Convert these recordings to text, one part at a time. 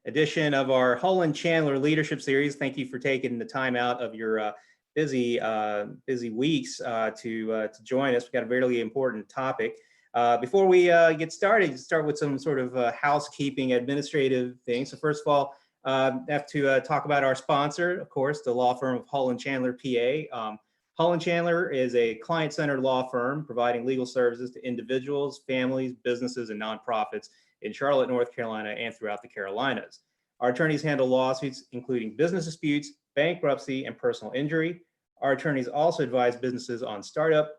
edition of our Hull & Chandler Leadership Series. Thank you for taking the time out of your busy weeks to join us. We've got a very important topic. Before we get started, start with some sort of housekeeping administrative things. So first of all, I have to talk about our sponsor, of course, the law firm of Hull & Chandler, PA. Hull & Chandler is a client-centered law firm providing legal services to individuals, families, businesses, and nonprofits in Charlotte, North Carolina, and throughout the Carolinas. Our attorneys handle lawsuits including business disputes, bankruptcy, and personal injury. Our attorneys also advise businesses on startup,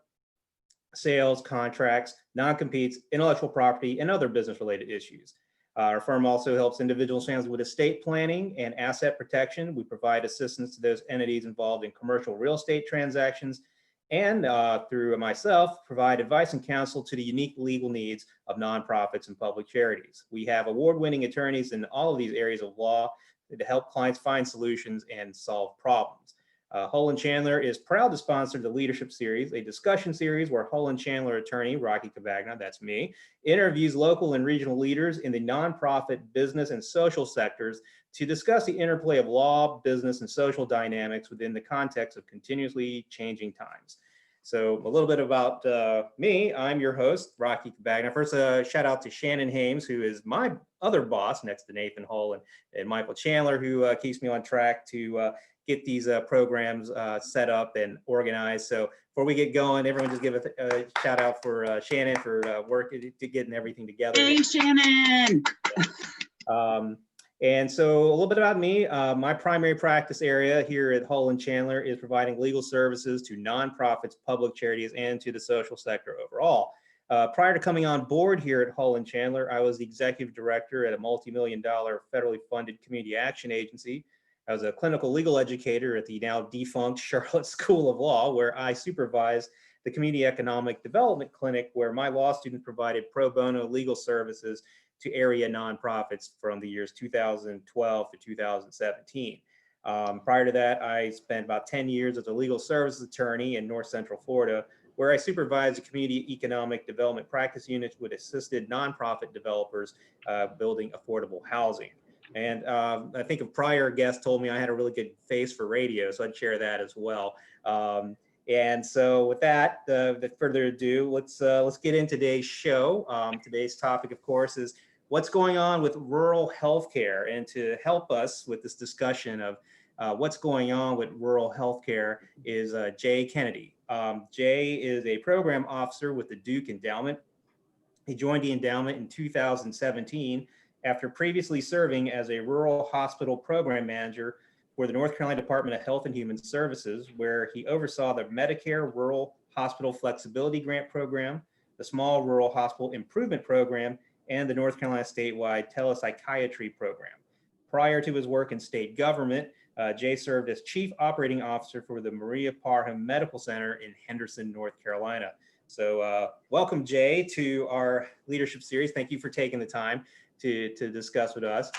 sales, contracts, non-competes, intellectual property, and other business-related issues. Our firm also helps individuals, families with estate planning and asset protection. We provide assistance to those entities involved in commercial real estate transactions, and through myself, provide advice and counsel to the unique legal needs of nonprofits and public charities. We have award-winning attorneys in all of these areas of law to help clients find solutions and solve problems. Hull & Chandler is proud to sponsor the Leadership Series, a discussion series where Hull & Chandler attorney, Rocky Cavagna, that's me, interviews local and regional leaders in the nonprofit, business, and social sectors to discuss the interplay of law, business, and social dynamics within the context of continuously changing times. So a little bit about me. I'm your host, Rocky Cavagna. First, shout out to Shannon Hames, who is my other boss next to Nathan Hull and Michael Chandler, who keeps me on track to get these programs set up and organized. So before we get going, everyone just give a shout out for Shannon for working to getting everything together. Hey, Shannon! And so a little bit about me. My primary practice area here at Hull & Chandler is providing legal services to nonprofits, public charities, and to the social sector overall. Prior to coming on board here at Hull & Chandler, I was the executive director at a multi-million-dollar federally funded community action agency. I was a clinical legal educator at the now defunct Charlotte School of Law, where I supervised the Community Economic Development Clinic, where my law students provided pro bono legal services to area nonprofits from the years 2012 to 2017. Prior to that, I spent about 10 years as a legal services attorney in North Central Florida, where I supervised the Community Economic Development Practice Units with assisted nonprofit developers building affordable housing. And I think a prior guest told me I had a really good face for radio, so I'd share that as well. And so with that, without further ado, let's get into today's show. Today's topic, of course, is what's going on with rural healthcare. And to help us with this discussion of what's going on with rural healthcare is Jay Kennedy. Jay is a program officer with the Duke Endowment. He joined the endowment in 2017 after previously serving as a rural hospital program manager for the North Carolina Department of Health and Human Services, where he oversaw the Medicare Rural Hospital Flexibility Grant Program, the Small Rural Hospital Improvement Program, and the North Carolina statewide telepsychiatry program. Prior to his work in state government, Jay served as Chief Operating Officer for the Maria Parham Medical Center in Henderson, North Carolina. So welcome, Jay, to our leadership series. Thank you for taking the time to discuss with us.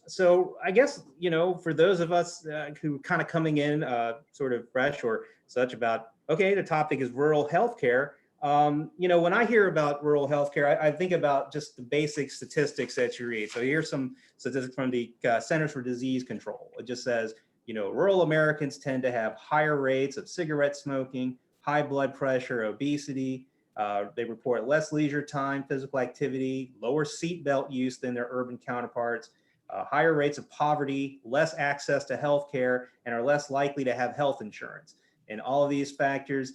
So I guess, you know, for those of us who kind of coming in sort of fresh or such about, okay, the topic is rural healthcare. You know, when I hear about rural healthcare, I think about just the basic statistics that you read. So here's some statistics from the Centers for Disease Control. It just says, you know, rural Americans tend to have higher rates of cigarette smoking, high blood pressure, obesity. They report less leisure time, physical activity, lower seatbelt use than their urban counterparts, higher rates of poverty, less access to health care, and are less likely to have health insurance. And all of these factors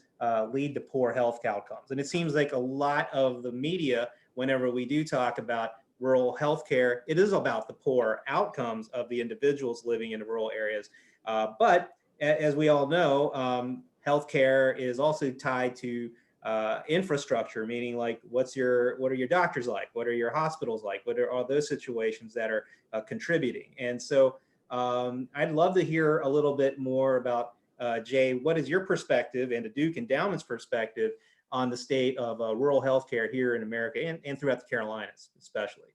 lead to poor health outcomes. And it seems like a lot of the media, whenever we do talk about rural health care, it is about the poor outcomes of the individuals living in the rural areas. But as we all know, healthcare is also tied to infrastructure, meaning like what are your doctors like? What are your hospitals like? What are all those situations that are contributing? And so I'd love to hear a little bit more about, Jay, what is your perspective and the Duke Endowment's perspective on the state of rural healthcare here in America and throughout the Carolinas, especially?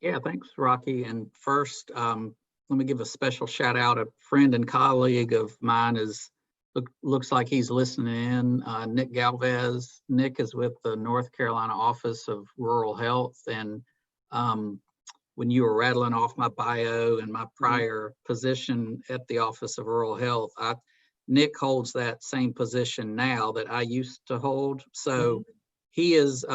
Yeah, thanks, Rocky. And first, let me give a special shout out. A friend and colleague of mine looks like he's listening in, Nick Galvez. Nick is with the North Carolina Office of Rural Health, and when you were rattling off my bio and my prior position at the Office of Rural Health. Nick holds that same position now that I used to hold. So he is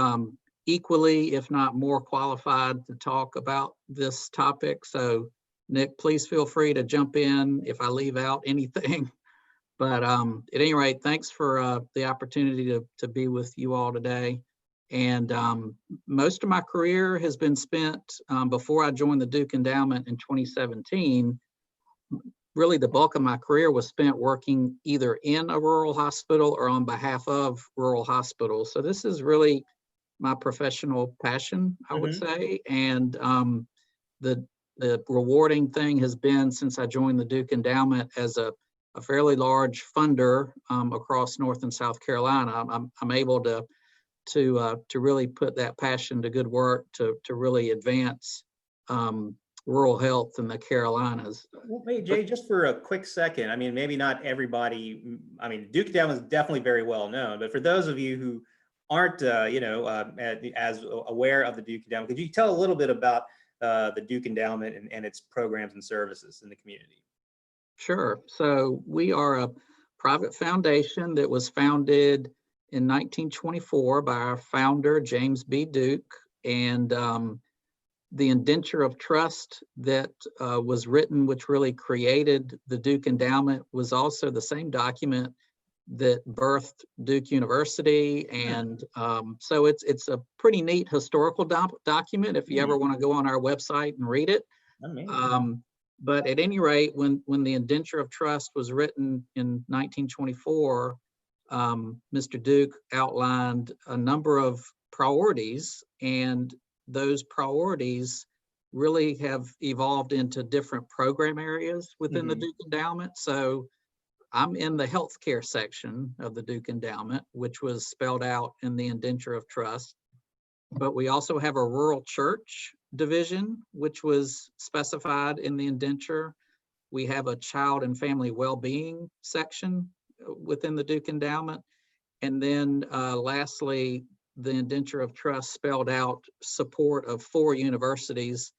equally, if not more qualified to talk about this topic. So Nick, please feel free to jump in if I leave out anything. But at any rate, thanks for the opportunity to be with you all today. And most of my career has been spent before I joined the Duke Endowment in 2017. Really, the bulk of my career was spent working either in a rural hospital or on behalf of rural hospitals. So this is really my professional passion, I would say. And the rewarding thing has been, since I joined the Duke Endowment as a fairly large funder across North and South Carolina, I'm able to really put that passion to good work to really advance rural health in the Carolinas. Well, hey, Jay, just for a quick second, I mean, maybe not everybody, I mean, Duke Endowment is definitely very well known, but for those of you who aren't, as aware of the Duke Endowment, could you tell a little bit about the Duke Endowment and its programs and services in the community? Sure. So we are a private foundation that was founded in 1924 by our founder, James B. Duke, and the indenture of trust that was written, which really created the Duke Endowment, was also the same document that birthed Duke University. And so it's a pretty neat historical document if you ever want to go on our website and read it. But at any rate, when the indenture of trust was written in 1924, Mr. Duke outlined a number of priorities, and those priorities really have evolved into different program areas within the Duke Endowment. So I'm in the healthcare section of the Duke Endowment, which was spelled out in the indenture of trust. But we also have a rural church division, which was specified in the indenture. We have a child and family well-being section within the Duke Endowment. And then lastly, the indenture of trust spelled out support of 4 universities,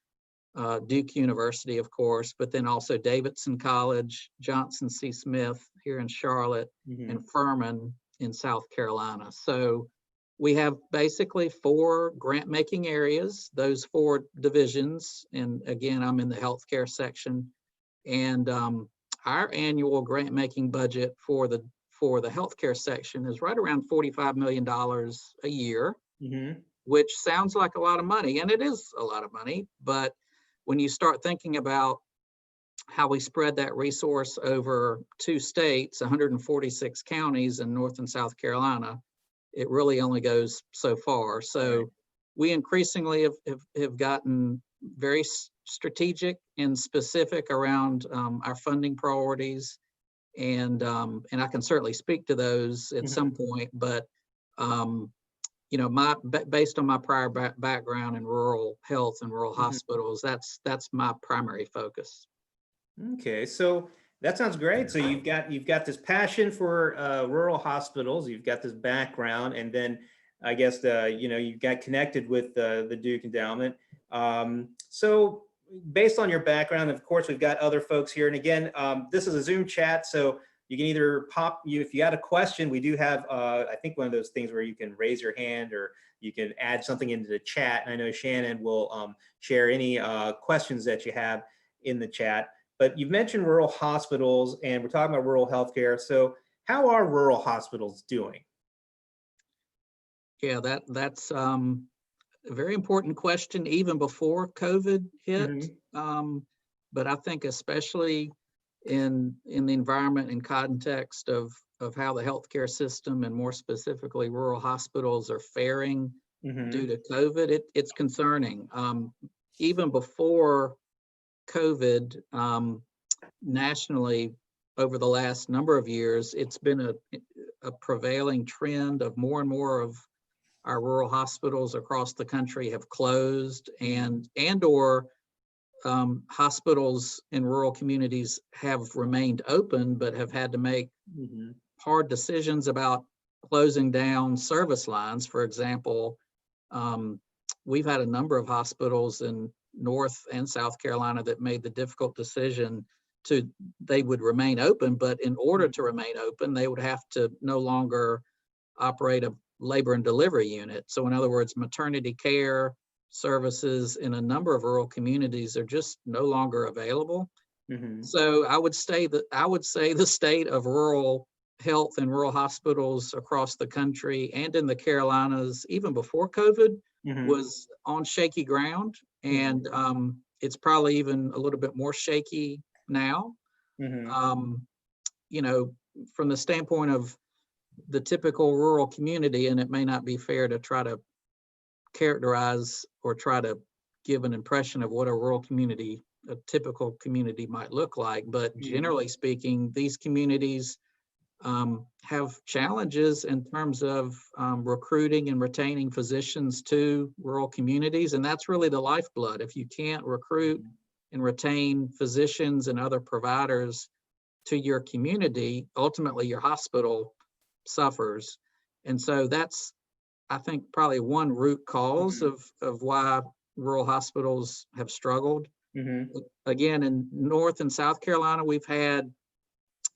Duke University, of course, but then also Davidson College, Johnson C. Smith here in Charlotte, and Furman in South Carolina. So we have basically 4 grant-making areas, those 4 divisions. And again, I'm in the healthcare section. And our annual grant-making budget for the healthcare section is right around $45 million a year, which sounds like a lot of money, and it is a lot of money. But when you start thinking about how we spread that resource over 2 states, 146 counties in North and South Carolina, it really only goes so far. So we increasingly have gotten very strategic and specific around our funding priorities. And I can certainly speak to those at some point, but you know, based on my prior background in rural health and rural hospitals, that's my primary focus. Okay, so that sounds great. So you've got this passion for rural hospitals, you've got this background, and then I guess you got connected with the Duke Endowment. So based on your background, of course, we've got other folks here. And again, this is a Zoom chat, so you can either if you got a question, we do have, I think, one of those things where you can raise your hand or you can add something into the chat. And I know Shannon will share any questions that you have in the chat. But you've mentioned rural hospitals, and we're talking about rural healthcare. So how are rural hospitals doing? Yeah, that's a very important question, even before COVID hit. But I think especially in the environment and context of how the healthcare system, and more specifically rural hospitals, are faring due to COVID, it's concerning. Even before COVID, nationally, over the last number of years, it's been a prevailing trend of more and more of our rural hospitals across the country have closed, and or hospitals in rural communities have remained open, but have had to make hard decisions about closing down service lines. For example, we've had a number of hospitals in North and South Carolina that made the difficult decision they would remain open, but in order to remain open, they would have to no longer operate a labor and delivery unit. So in other words, maternity care services in a number of rural communities are just no longer available. Mm-hmm. So I would say the state of rural health and rural hospitals across the country and in the Carolinas, even before COVID, Mm-hmm. was on shaky ground. And it's probably even a little bit more shaky now. Mm-hmm. You know, from the standpoint of the typical rural community, and it may not be fair to try to characterize or try to give an impression of what a typical community might look like. But generally speaking, these communities have challenges in terms of recruiting and retaining physicians to rural communities. And that's really the lifeblood. If you can't recruit and retain physicians and other providers to your community, ultimately your hospital suffers. And so that's, I think, probably one root cause of why rural hospitals have struggled. Mm-hmm. Again, in North and South Carolina, we've had,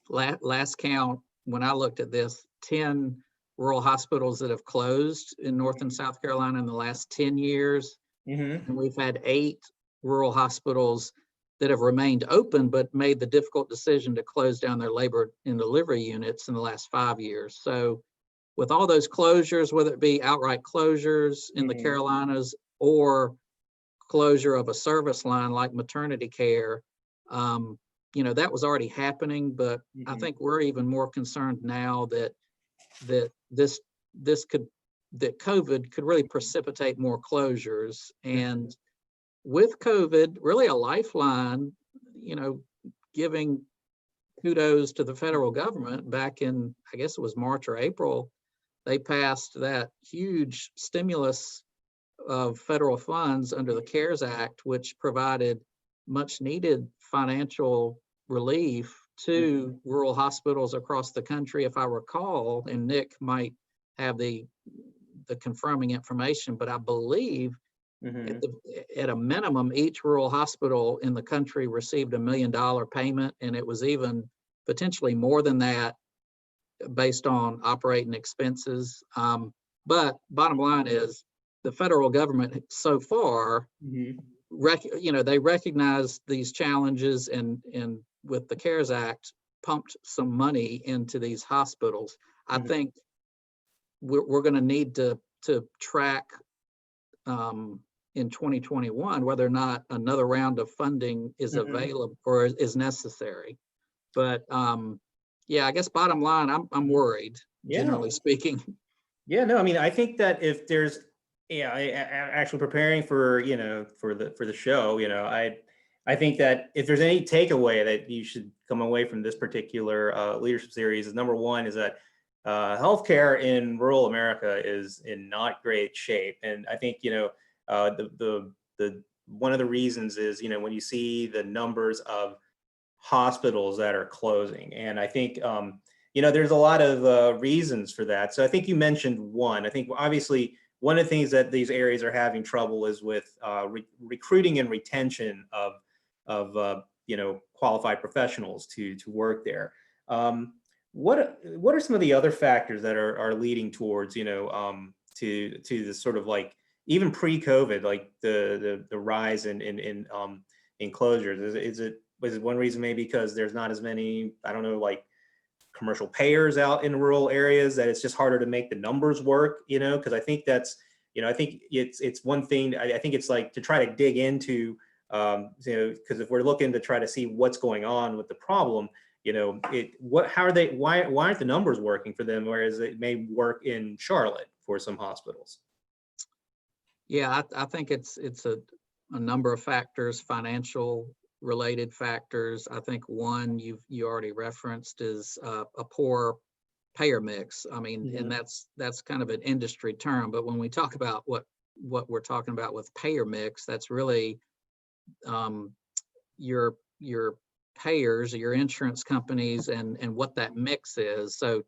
last count, when I looked at this, 10 rural hospitals that have closed in North and South Carolina in the last 10 years. Mm-hmm. And we've had 8 rural hospitals that have remained open, but made the difficult decision to close down their labor and delivery units in the last 5 years. So with all those closures, whether it be outright closures in the Carolinas or closure of a service line like maternity care, that was already happening, but I think we're even more concerned now that COVID could really precipitate more closures. And with COVID, really a lifeline, giving kudos to the federal government back in, I guess it was March or April, they passed that huge stimulus of federal funds under the CARES Act, which provided much needed financial relief to rural hospitals across the country. If I recall, and Nick might have the confirming information, but I believe at a minimum, each rural hospital in the country received $1 million payment, and it was even potentially more than that based on operating expenses. But bottom line is, the federal government so far, they recognize these challenges, and with the CARES Act, pumped some money into these hospitals. I think we're going to need to track in 2021 whether or not another round of funding is available or is necessary. But I guess bottom line, I'm worried, generally speaking. Yeah, no, I mean, I think that if there's, actually preparing for, for the show, I think that if there's any takeaway that you should come away from this particular leadership series is, number one, is that healthcare in rural America is in not great shape. And I think, the one of the reasons is, when you see the numbers of hospitals that are closing. And I think, there's a lot of reasons for that. So I think you mentioned one. I think obviously one of the things that these areas are having trouble is with recruiting and retention of qualified professionals to work there. What are some of the other factors that are leading towards to this sort of, like, even pre-COVID, like the rise in closures? Is it one reason maybe because there's not as many, I don't know, like, commercial payers out in rural areas, that it's just harder to make the numbers work, because I think that's, I think it's one thing. I think it's like to try to dig into, because if we're looking to try to see what's going on with the problem, why aren't the numbers working for them, whereas it may work in Charlotte for some hospitals? Yeah, I think it's a number of factors, financial related factors. I think one you already referenced is a poor payer mix. I mean, and that's kind of an industry term, but when we talk about what we're talking about with payer mix, that's really your payers, your insurance companies, and what that mix is. So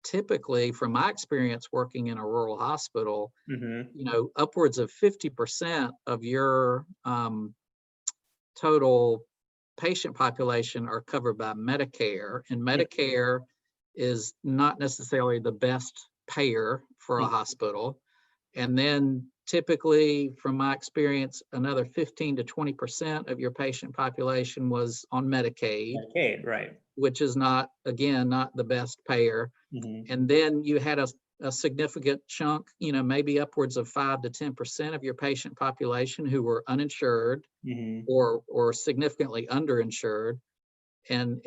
typically, from my experience working in a rural hospital, Mm-hmm. upwards of 50% of your total patient population are covered by Medicare, and Medicare is not necessarily the best payer for a hospital. And then typically, from my experience, another 15 to 20% of your patient population was on Medicaid, Medicaid, right. which is not, again, not the best payer. Mm-hmm. And then you had a significant chunk, maybe upwards of 5 to 10% of your patient population who were uninsured Mm-hmm. or significantly underinsured. And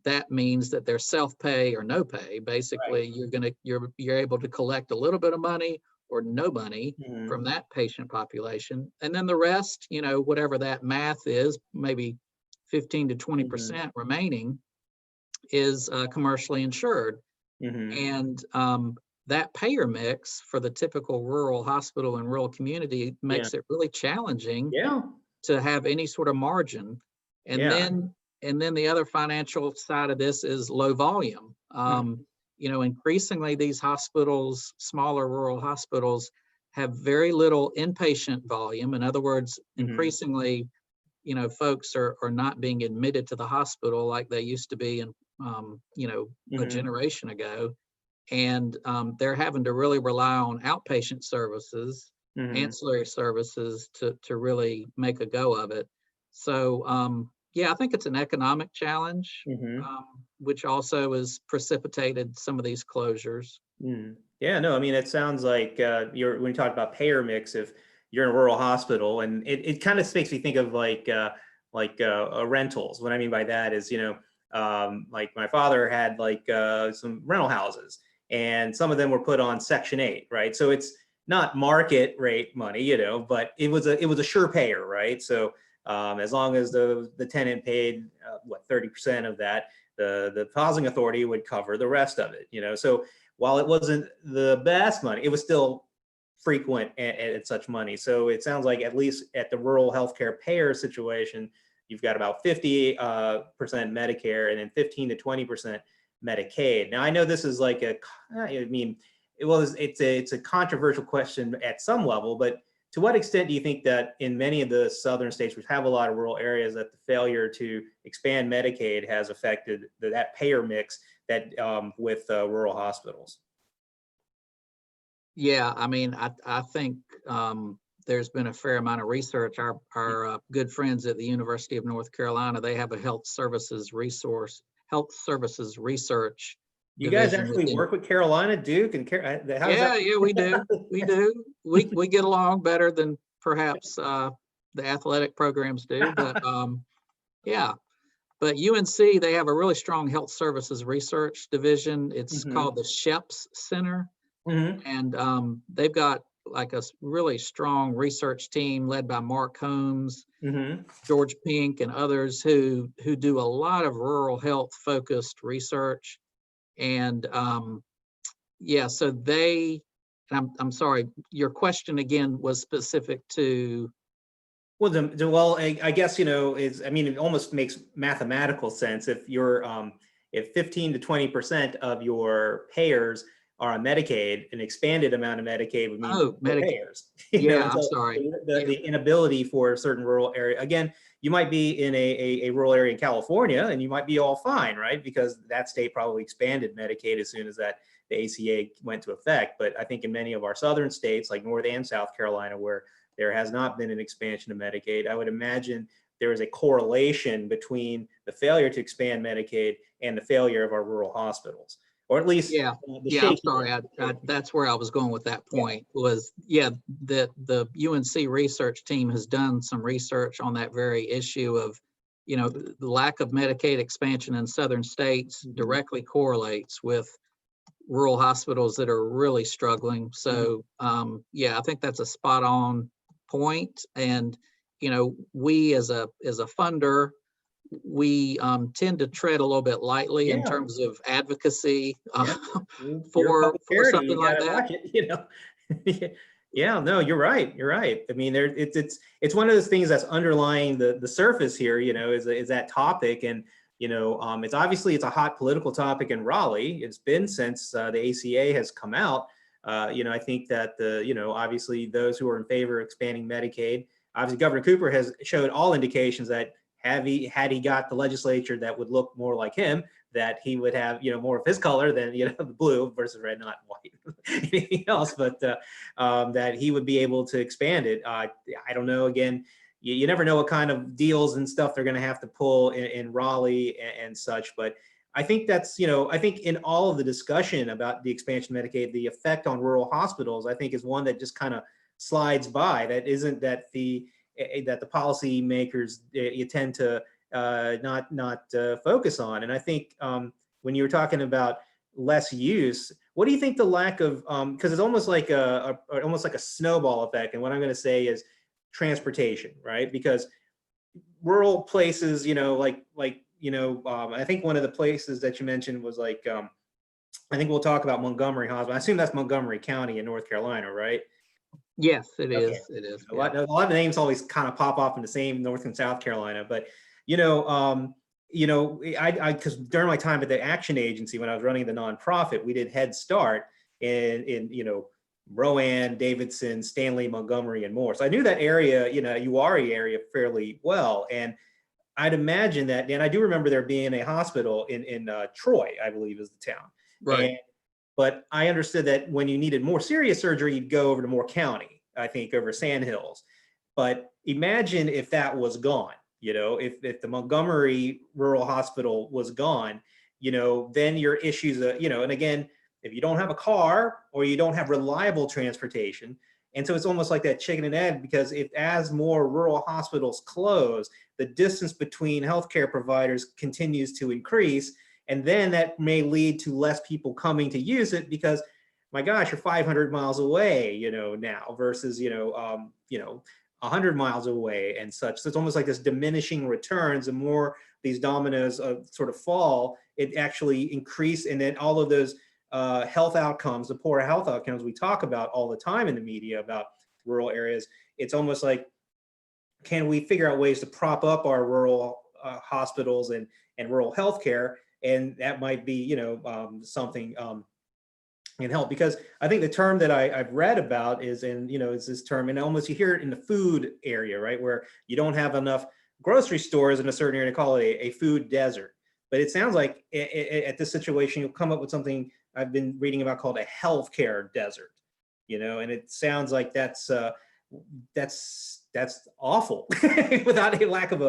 that means that they're self-pay or no pay. Basically, you're able to collect a little bit of money or no money Mm-hmm. from that patient population. And then the rest, whatever that math is, maybe 15 to 20% remaining is commercially insured. Mm-hmm. And that payer mix for the typical rural hospital and rural community Yeah. makes it really challenging Yeah. to have any sort of margin. And Yeah. then the other financial side of this is low volume. Increasingly these hospitals, smaller rural hospitals, have very little inpatient volume. In other words, increasingly, folks are not being admitted to the hospital like they used to be in, a generation ago. And they're having to really rely on outpatient services, ancillary services to really make a go of it. So, yeah, I think it's an economic challenge, Mm-hmm. which also has precipitated some of these closures. Yeah, no, I mean, it sounds like when you talk about payer mix, if you're in a rural hospital, and it kind of makes me think of rentals. What I mean by that is, like my father had some rental houses, and some of them were put on Section 8, right? So it's not market rate money, but it was a sure payer, right? So as long as the tenant paid 30% of that, the housing authority would cover the rest of it, So while it wasn't the best money, it was still frequent at such money. So it sounds like at least at the rural healthcare payer situation, you've got about 50% Medicare and then 15 to 20% Medicaid. Now I know this is it's a controversial question at some level, but to what extent do you think that in many of the southern states, which have a lot of rural areas, that the failure to expand Medicaid has affected that payer mix that with rural hospitals? Yeah, I mean, I think there's been a fair amount of research. Our good friends at the University of North Carolina, they have a health services research You guys division actually within. work with Carolina, Duke, and how's that? Yeah, we do. We do. We get along better than perhaps the athletic programs do, but yeah. But UNC, they have a really strong health services research division. It's called the Sheps Center. And they've got like a really strong research team led by Mark Holmes, George Pink, and others who do a lot of rural health focused research. And yeah, so I'm sorry, your question again was specific to. Well, I guess, it almost makes mathematical sense if if 15 to 20% of your payers are on Medicaid, an expanded amount of Medicaid would mean more Medicaid. payers. Yeah, I'm So sorry. the inability for a certain rural area, again, you might be in a rural area in California and you might be all fine, right? Because that state probably expanded Medicaid as soon as the ACA went to effect. But I think in many of our southern states, like North and South Carolina, where there has not been an expansion of Medicaid, I would imagine there is a correlation between the failure to expand Medicaid and the failure of our rural hospitals, or at least I'm sorry. That's where I was going with that point. Was the UNC research team has done some research on that very issue of, the lack of Medicaid expansion in southern states directly correlates with rural hospitals that are really struggling. So I think that's a spot on point. And we as a funder, we tend to tread a little bit lightly in terms of advocacy for something like that. Yeah, no, you're right. You're right. I mean, it's one of those things that's underlying the surface here. Is that topic, and It's obviously it's a hot political topic in Raleigh. It's been since the ACA has come out. I think that obviously those who are in favor of expanding Medicaid, obviously Governor Cooper has showed all indications that had he got the legislature that would look more like him, that he would have, more of his color than, the blue versus red, not white, anything else, but that he would be able to expand it. I don't know. Again, you never know what kind of deals and stuff they're going to have to pull in Raleigh and such. But I think that's, I think in all of the discussion about the expansion of Medicaid, the effect on rural hospitals, I think is one that just kind of slides by. That isn't that the policy makers you tend to not focus on. And I think when you were talking about less use, what do you think the lack of because it's almost like a snowball effect. And what I'm going to say is transportation, right? Because rural places, I think one of the places that you mentioned was I think we'll talk about Montgomery Hospital. I assume that's Montgomery County in North Carolina, right? Yes, it is. Okay. It is. A lot of names always kind of pop off in the same North and South Carolina, but I because during my time at the Action Agency when I was running the nonprofit, we did Head Start in Rowan, Davidson, Stanley, Montgomery, and more. So I knew that area, Uwharrie area fairly well, and I'd imagine that. And I do remember there being a hospital in Troy, I believe is the town, Right. But I understood that when you needed more serious surgery, you'd go over to Moore County, I think over Sand Hills. But imagine if that was gone, if the Montgomery Rural Hospital was gone, then your issues, and again, if you don't have a car or you don't have reliable transportation. And so it's almost like that chicken and egg, because as more rural hospitals close, the distance between healthcare providers continues to increase. And then that may lead to less people coming to use it because, my gosh, you're 500 miles away, now versus, 100 miles away and such. So it's almost like this diminishing returns. The more these dominoes sort of fall, it actually increase. And then all of those health outcomes, the poor health outcomes we talk about all the time in the media about rural areas, it's almost like, can we figure out ways to prop up our rural hospitals and rural healthcare? And that might be, something can help, because I think the term that I've read about is is this term, and almost you hear it in the food area, right? Where you don't have enough grocery stores in a certain area, to call it a food desert. But it sounds like at this situation, you'll come up with something I've been reading about called a healthcare desert, and it sounds like that's awful without a lack of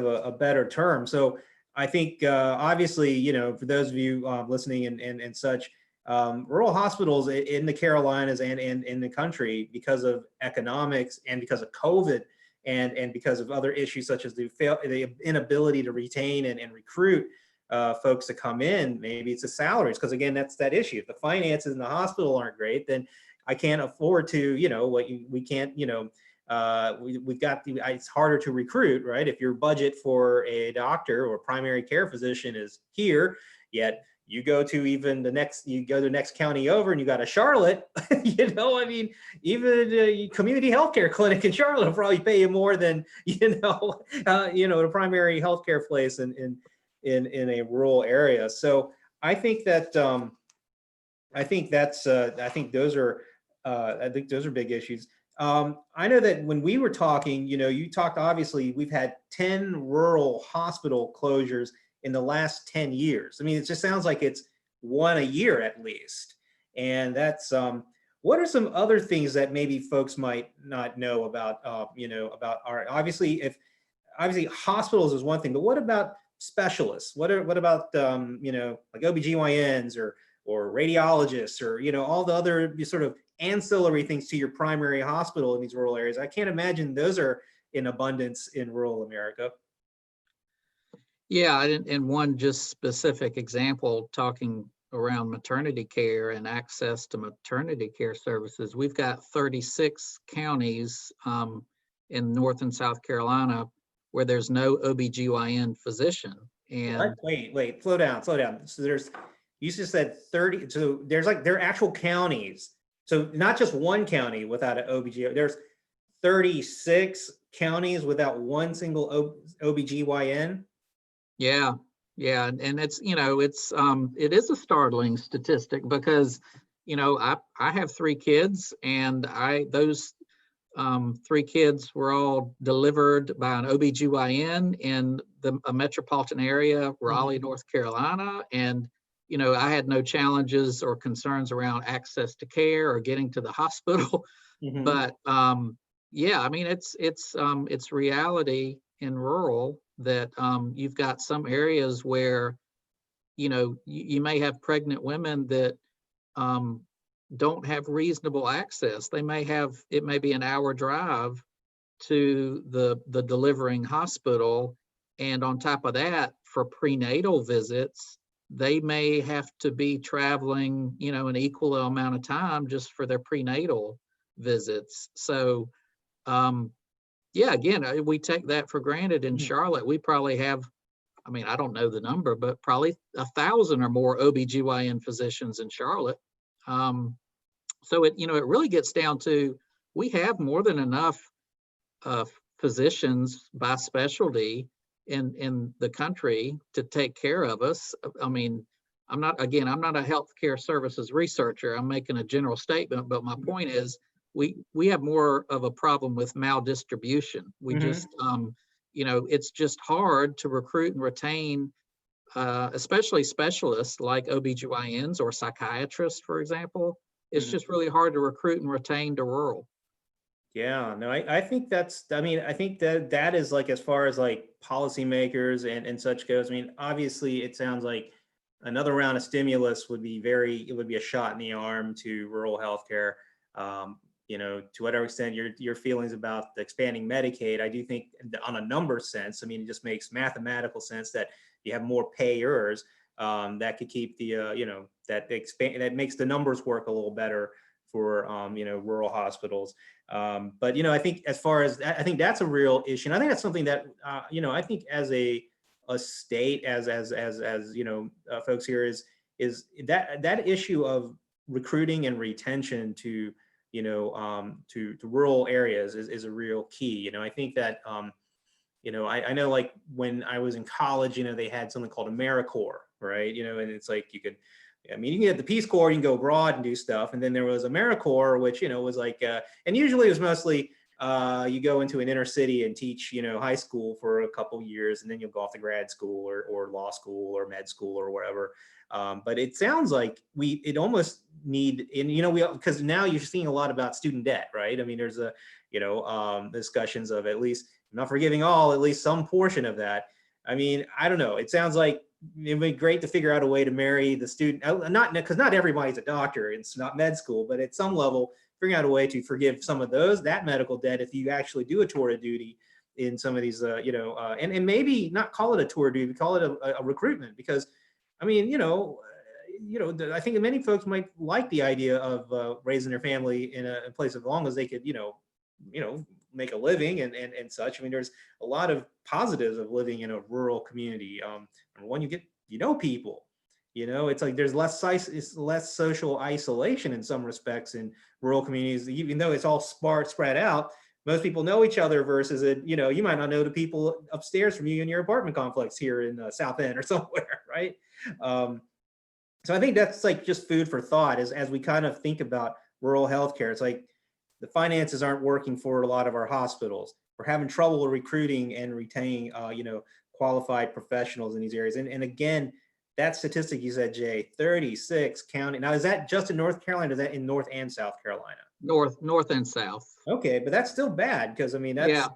a better term. So I think obviously, for those of you listening and such, rural hospitals in the Carolinas and in the country, because of economics and because of COVID and because of other issues such as the inability to retain and recruit folks to come in, maybe it's the salaries, because again, that's that issue. If the finances in the hospital aren't great, then I can't afford to, we can't, we've got it's harder to recruit, right? If your budget for a doctor or primary care physician is here, yet you go to the next county over and you got a Charlotte, even a community healthcare clinic in Charlotte will probably pay you more than, the primary healthcare place in a rural area. So I think that, I think those are big issues. I know that when we were talking, you talked, obviously, we've had 10 rural hospital closures in the last 10 years. I mean, it just sounds like it's one a year at least. And that's, what are some other things that maybe folks might not know about, about our, obviously hospitals is one thing, but what about specialists? What about, like OBGYNs or radiologists or, all the other sort of ancillary things to your primary hospital in these rural areas? I can't imagine those are in abundance in rural America. Yeah, and one just specific example, talking around maternity care and access to maternity care services. We've got 36 counties in North and South Carolina where there's no OBGYN physician. And wait, slow down. So you just said 30, so there are actual counties. So not just one county without an OBGYN, there's 36 counties without one single OBGYN. Yeah, yeah, and it's, it is a startling statistic because, I have three kids, and those three kids were all delivered by an OBGYN in a metropolitan area, Raleigh, Mhm. North Carolina. And, I had no challenges or concerns around access to care or getting to the hospital. Mhm. But yeah, I mean, it's reality in rural that you've got some areas where, you may have pregnant women that um, don't have reasonable access. It may be an hour drive to the delivering hospital. And on top of that, for prenatal visits, they may have to be traveling, an equal amount of time just for their prenatal visits. So, yeah, again, we take that for granted in Mhm. Charlotte. We probably have, I mean, I don't know the number, but probably 1,000 or more OBGYN physicians in Charlotte. Um, so it really gets down to, we have more than enough uh, physicians by specialty in the country to take care of us. I mean, I'm not a healthcare services researcher. I'm making a general statement, but my point is, we have more of a problem with maldistribution. We just, Mhm. it's just hard to recruit and retain, especially specialists like OBGYNs or psychiatrists, for example. It's Mhm. just really hard to recruit and retain to rural. Yeah, no, I think I mean, I think that that is like, as far as like policymakers and such goes. I mean, obviously, it sounds like another round of stimulus would be it would be a shot in the arm to rural healthcare. Um, to whatever extent your feelings about the expanding Medicaid, I do think on a number sense, I mean, it just makes mathematical sense that you have more payers, that could keep the, that makes the numbers work a little better for, rural hospitals. But I think, as far as I think that's a real issue, and I think that's something that, I think as a state, as folks here, is that issue of recruiting and retention to, to rural areas is a real key. I think that, I know, like, when I was in college, they had something called AmeriCorps, right? And it's like, I mean, you can get the Peace Corps, you can go abroad and do stuff. And then there was AmeriCorps, which, was like, and usually it was mostly, you go into an inner city and teach, high school for a couple years, and then you'll go off to grad school or law school or med school or whatever. But it sounds like it almost need, and, because now you're seeing a lot about student debt, right? I mean, there's discussions of, at least, not forgiving all, at least some portion of that. I mean, I don't know. It sounds like it'd be great to figure out a way to marry the student, not because not everybody's a doctor, it's not med school, but at some level, figuring out a way to forgive some of that medical debt, if you actually do a tour of duty in some of these, and maybe not call it a tour of duty, call it a recruitment. Because, I mean, I think many folks might like the idea of, raising their family in a place, as long as they could, make a living and such. I mean, there's a lot of positives of living in a rural community. And when you get, people, it's like there's it's less social isolation in some respects in rural communities, even though it's all spread out. Most people know each other, versus it, you might not know the people upstairs from you in your apartment complex here in, South End or somewhere, right? Um, so I think that's like just food for thought, as we kind of think about rural healthcare. It's like the finances aren't working for a lot of our hospitals. We're having trouble recruiting and retaining, qualified professionals in these areas. And again, that statistic you said, Jay, 36 county. Now, is that just in North Carolina? Or is that in North and South Carolina? North and south. Okay, but that's still bad, because, I mean, Yeah.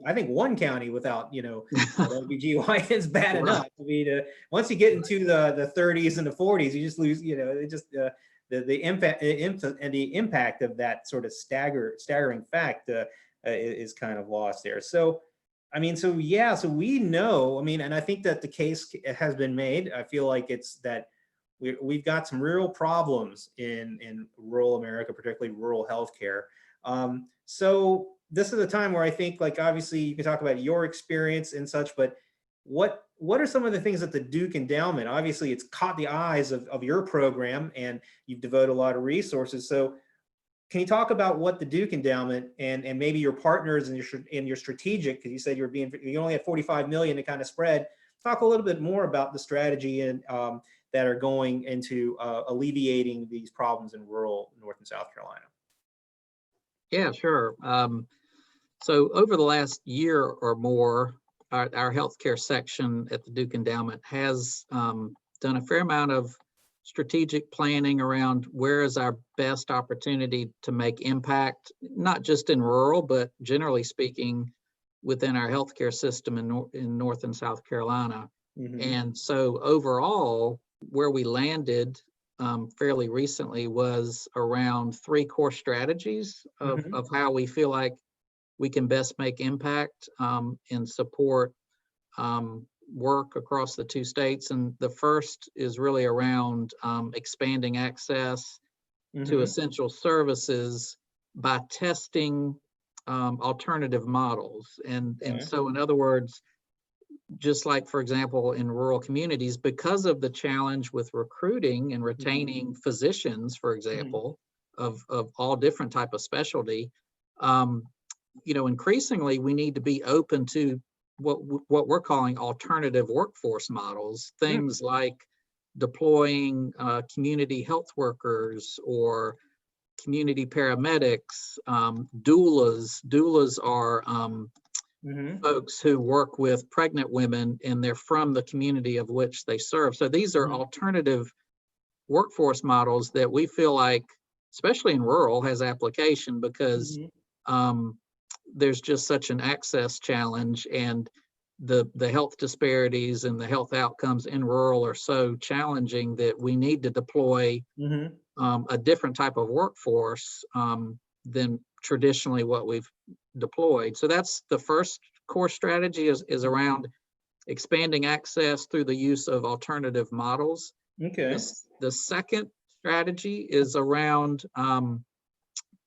I think one county without, an OBGYN is bad Right. enough. I mean, once you get into the 30s and the 40s, you just lose, it just, the impact and the impact of that sort of staggering fact, is kind of lost there. So, I mean, so yeah, so we know, I mean, and I think that the case has been made. I feel like it's that we've got some real problems in rural America, particularly rural healthcare. So this is a time where I think, like, obviously you can talk about your experience and such, but what are some of the things that the Duke Endowment, obviously it's caught the eyes of your program, and you've devoted a lot of resources. So can you talk about what the Duke Endowment and maybe your partners and your strategic, because you said you only had 45 million to kind of spread. talk a little bit more about the strategy and that are going into alleviating these problems in rural North and South Carolina. Yeah, sure. So over the last year or more, our healthcare section at the Duke Endowment has done a fair amount of strategic planning around where is our best opportunity to make impact, not just in rural, but generally speaking, within our healthcare system in North and South Carolina. Mm-hmm. And so overall, where we landed fairly recently was around 3 core strategies of, Mm-hmm. of how we feel like we can best make impact and support work across the 2 states. And the first is really around expanding access to essential services by testing alternative models. And so in other words, just like, for example, in rural communities, because of the challenge with recruiting and retaining physicians, for example, of all different type of specialty, increasingly we need to be open to what we're calling alternative workforce models, things like deploying community health workers or community paramedics, doulas. Doulas are folks who work with pregnant women, and they're from the community of which they serve. So these are alternative workforce models that we feel like, especially in rural, has application because there's just such an access challenge, and the health disparities and the health outcomes in rural are so challenging that we need to deploy a different type of workforce than traditionally what we've deployed. So that's the first core strategy is around expanding access through the use of alternative models. Okay. The second strategy is around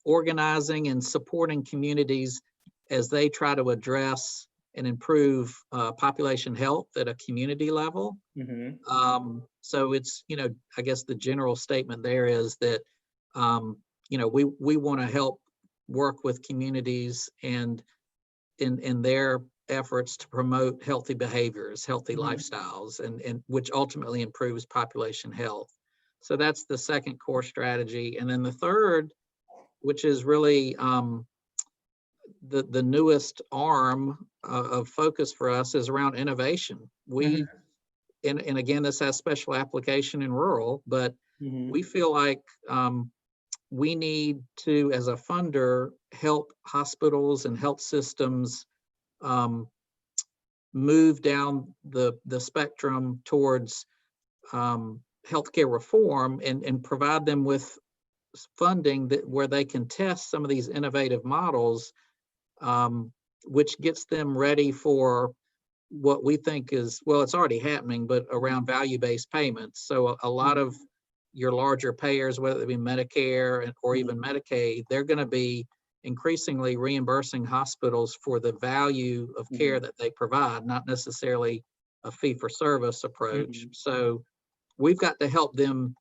organizing and supporting communities as they try to address and improve population health at a community level. So it's, I guess the general statement there is that, we want to help work with communities and in their efforts to promote healthy behaviors, healthy lifestyles, and which ultimately improves population health. So that's the second core strategy. And then the third, which is really the newest arm of focus for us, is around innovation. And again, this has special application in rural, but we feel like we need to, as a funder, help hospitals and health systems move down the spectrum towards healthcare reform and provide them with funding where they can test some of these innovative models, which gets them ready for what we think is, well, it's already happening, but around value-based payments. So a lot of your larger payers, whether it be Medicare or even Medicaid, they're going to be increasingly reimbursing hospitals for the value of care that they provide, not necessarily a fee-for-service approach. So we've got to help them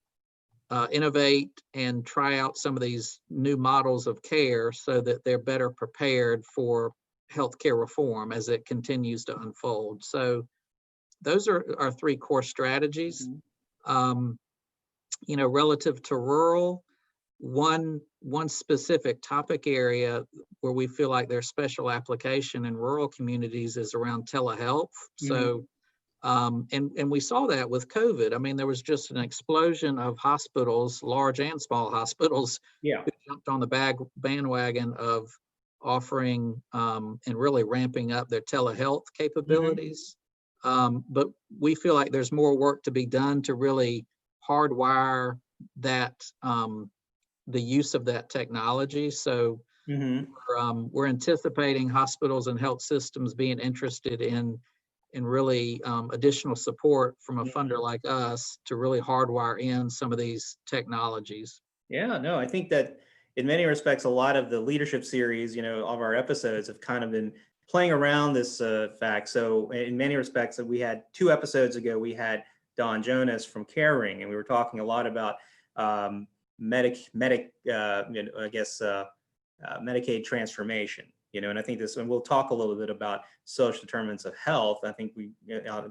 innovate and try out some of these new models of care so that they're better prepared for healthcare reform as it continues to unfold. So those are our 3 core strategies. Relative to rural, one specific topic area where we feel like there's special application in rural communities is around telehealth. So and we saw that with COVID. I mean, there was just an explosion of hospitals, large and small hospitals, who jumped on the bandwagon of offering and really ramping up their telehealth capabilities. But we feel like there's more work to be done to really hardwire that, the use of that technology. So we're anticipating hospitals and health systems being interested in really additional support from a funder like us to really hardwire in some of these technologies. Yeah, no, I think that in many respects, a lot of the leadership series, of our episodes have kind of been playing around this fact. So in many respects, we had 2 episodes ago, we had Don Jonas from Caring, and we were talking a lot about Medicaid transformation, and I think this, and we'll talk a little bit about social determinants of health. I think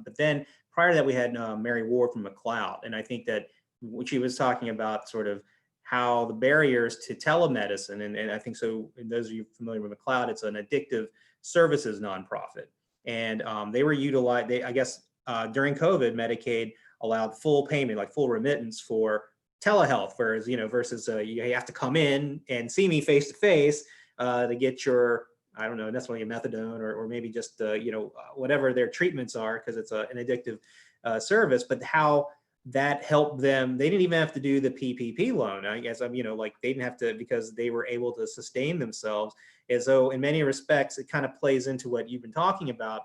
but then prior to that, we had Mary Ward from McLeod. And I think that when she was talking about sort of how the barriers to telemedicine, and I think so, and those of you familiar with McLeod, it's an addictive services nonprofit. And they were utilized, I guess, during COVID, Medicaid allowed full payment, like full remittance for telehealth, whereas, versus you have to come in and see me face to face to get your, I don't know, necessarily a methadone or maybe just, whatever their treatments are, because it's an addictive service, but how that helped them. They didn't even have to do the PPP loan. I guess, like they didn't have to, because they were able to sustain themselves. And so in many respects, it kind of plays into what you've been talking about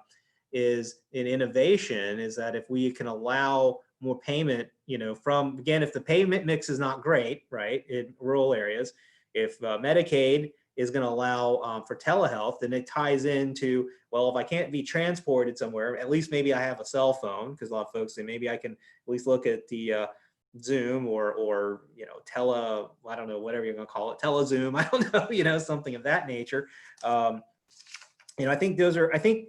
is in innovation, is that if we can allow more payment, from, again, if the payment mix is not great, right, in rural areas, if Medicaid is going to allow for telehealth, then it ties into, well, if I can't be transported somewhere, at least maybe I have a cell phone, because a lot of folks say maybe I can at least look at the Zoom or I don't know, whatever you're going to call it, telezoom, I don't know, something of that nature. I think those are, I think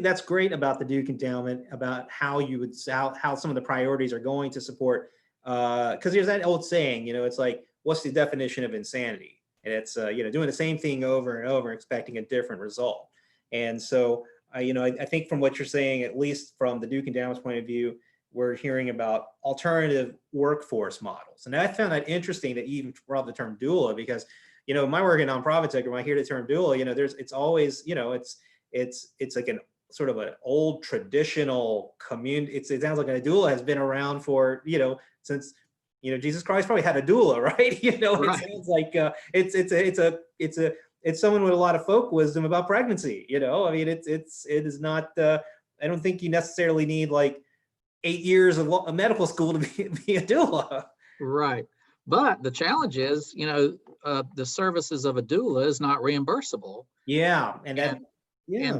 that's great about the Duke Endowment, about how you would, how some of the priorities are going to support, because there's that old saying, it's like, what's the definition of insanity? And it's, doing the same thing over and over, expecting a different result. And so, I think from what you're saying, at least from the Duke Endowment's point of view, we're hearing about alternative workforce models. And I found that interesting that you even brought up the term doula, because, my work in nonprofit sector, when I hear the term doula, it's always, it's like an sort of an old traditional community. It sounds like a doula has been around for, since, Jesus Christ probably had a doula, right? Right. It sounds like it's someone with a lot of folk wisdom about pregnancy. It is not. I don't think you necessarily need like 8 years of medical school to be a doula. Right. But the challenge is, the services of a doula is not reimbursable. Yeah, and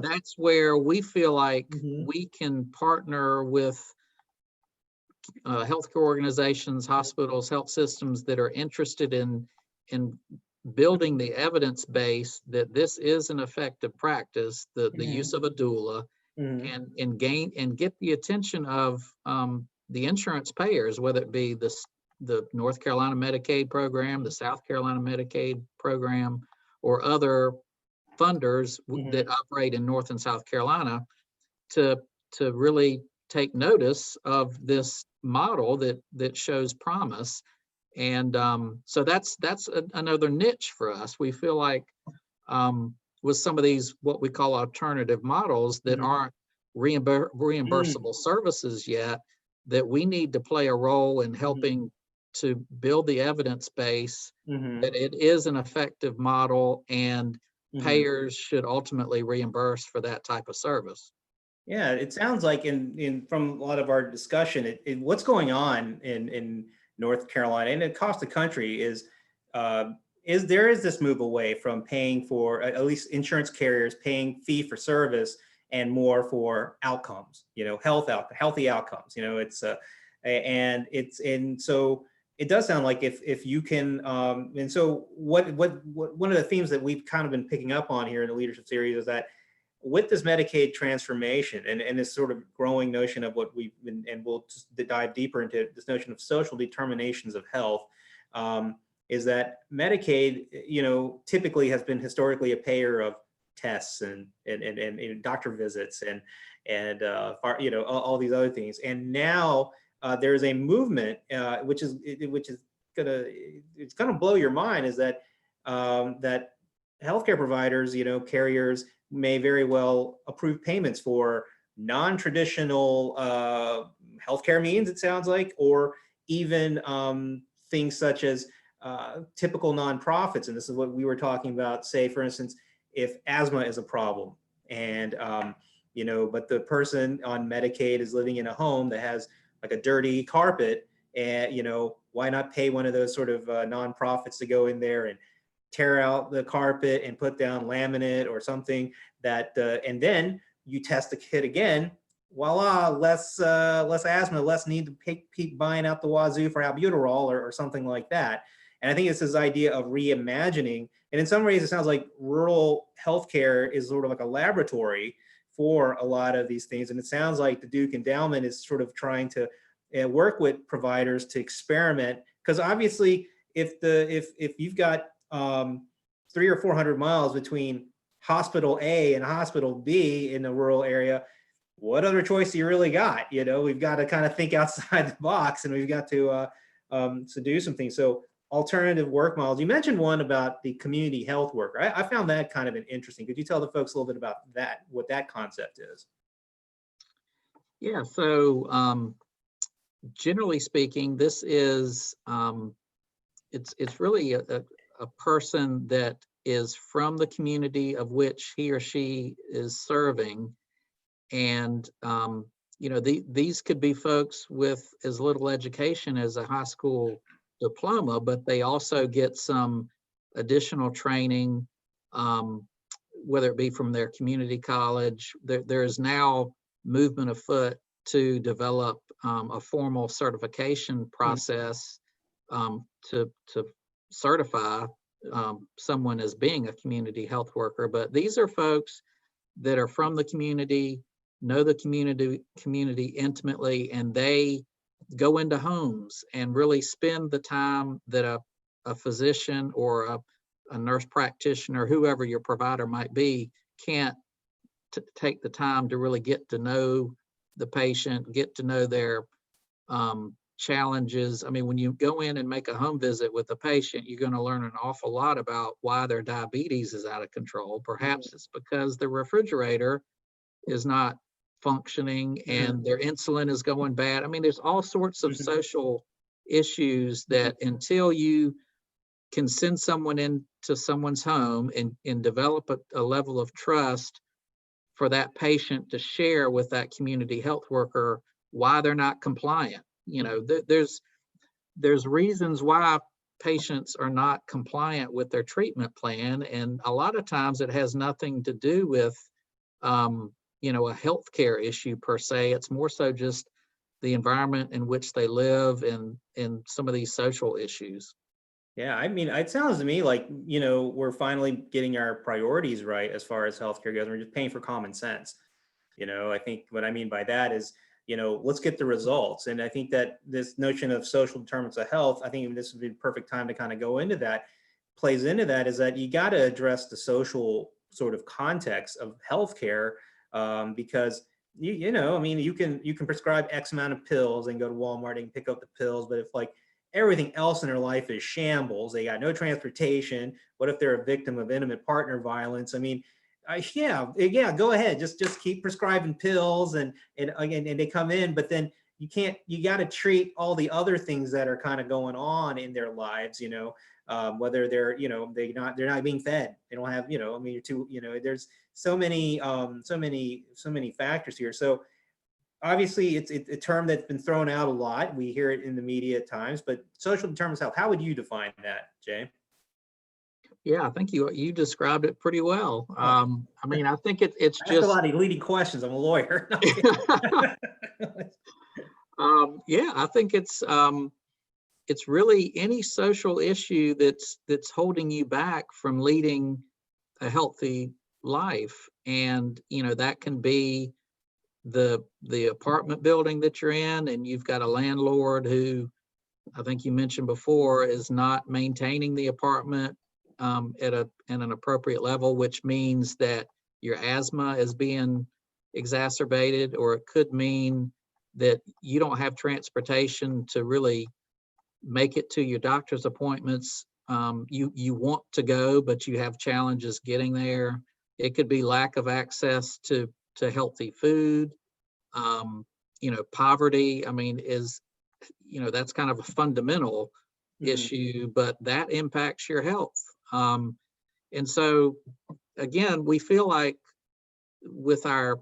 that's where we feel like Mhm. we can partner with healthcare organizations, hospitals, health systems that are interested in building the evidence base that this is an effective practice, the use of a doula, Mhm. and get the attention of the insurance payers, whether it be the North Carolina Medicaid program, the South Carolina Medicaid program, or other funders that operate in North and South Carolina, to really take notice of this model that shows promise. And so that's another niche for us. We feel like with some of these what we call alternative models that aren't reimbursable services yet, that we need to play a role in helping to build the evidence base that it is an effective model, and payers should ultimately reimburse for that type of service. Yeah, it sounds like in from a lot of our discussion, what's going on in North Carolina and across the country is there is this move away from paying for, at least insurance carriers paying fee for service and more for outcomes, healthy outcomes. And so it does sound like if you can, and so what one of the themes that we've kind of been picking up on here in the leadership series is that with this Medicaid transformation and this sort of growing notion of what we've been, and we'll just dive deeper into this notion of social determinations of health, is that Medicaid, typically has been historically a payer of tests and doctor visits and all these other things. And now there's a movement which is gonna blow your mind, is that that healthcare providers, carriers, may very well approve payments for non-traditional healthcare means, it sounds like, or even things such as typical nonprofits. And this is what we were talking about, say, for instance, if asthma is a problem and, but the person on Medicaid is living in a home that has like a dirty carpet, and, why not pay one of those sort of nonprofits to go in there and tear out the carpet and put down laminate or something that, and then you test the kid again, voila, less asthma, less need to keep buying out the wazoo for albuterol or something like that. And I think it's this idea of reimagining. And in some ways, it sounds like rural healthcare is sort of like a laboratory for a lot of these things. And it sounds like the Duke Endowment is sort of trying to work with providers to experiment. Because obviously, if you've got 300 or 400 miles between hospital A and hospital B in the rural area, what other choice do you really got? You know, we've got to kind of think outside the box, and we've got to do some things. So alternative work models. You mentioned one about the community health worker. I found that kind of an interesting. Could you tell the folks a little bit about that, what that concept is? Yeah, so generally speaking, this is it's really a person that is from the community of which he or she is serving. And you know, these could be folks with as little education as a high school diploma, but they also get some additional training, whether it be from their community college. There is now movement afoot to develop a formal certification process to certify someone as being a community health worker. But these are folks that are from the community, know the community intimately, and they go into homes and really spend the time that a physician or a nurse practitioner, whoever your provider might be, can't take the time to really get to know the patient, get to know their challenges. I mean, when you go in and make a home visit with a patient, you're going to learn an awful lot about why their diabetes is out of control. Perhaps it's because the refrigerator is not functioning and their insulin is going bad. I mean, there's all sorts of social issues that until you can send someone into someone's home and develop a level of trust for that patient to share with that community health worker why they're not compliant. You know, there's reasons why patients are not compliant with their treatment plan, and a lot of times it has nothing to do with you know, a healthcare issue per se. It's more so just the environment in which they live and some of these social issues. Yeah, I mean, it sounds to me like, you know, we're finally getting our priorities right as far as healthcare goes. We're just paying for common sense. You know, I think what I mean by that is, you know, let's get the results. And I think that this notion of social determinants of health, I think this would be the perfect time to kind of go into that, plays into that, is that you got to address the social sort of context of healthcare, because you know, I mean, you can prescribe X amount of pills and go to Walmart and pick up the pills, but if like everything else in their life is shambles, they got no transportation. What if they're a victim of intimate partner violence? I mean, yeah, go ahead. Just keep prescribing pills and again, and they come in, but then you can't. You got to treat all the other things that are kind of going on in their lives. You know, whether they're, you know, they're not being fed. They don't have, you know. I mean, you're too. You know, there's so many factors here. So obviously, it's a term that's been thrown out a lot. We hear it in the media at times, but social determinants of health. How would you define that, Jay? Yeah, I think you described it pretty well. I mean, I think it's I ask a just lot of leading questions. I'm a lawyer. yeah, I think it's really any social issue that's holding you back from leading a healthy life. And you know, that can be the apartment building that you're in, and you've got a landlord who, I think you mentioned before, is not maintaining the apartment at an appropriate level, which means that your asthma is being exacerbated, or it could mean that you don't have transportation to really make it to your doctor's appointments. You want to go, but you have challenges getting there. It could be lack of access to healthy food. You know, poverty, I mean, is, you know, that's kind of a fundamental issue, but that impacts your health. And so, again, we feel like with our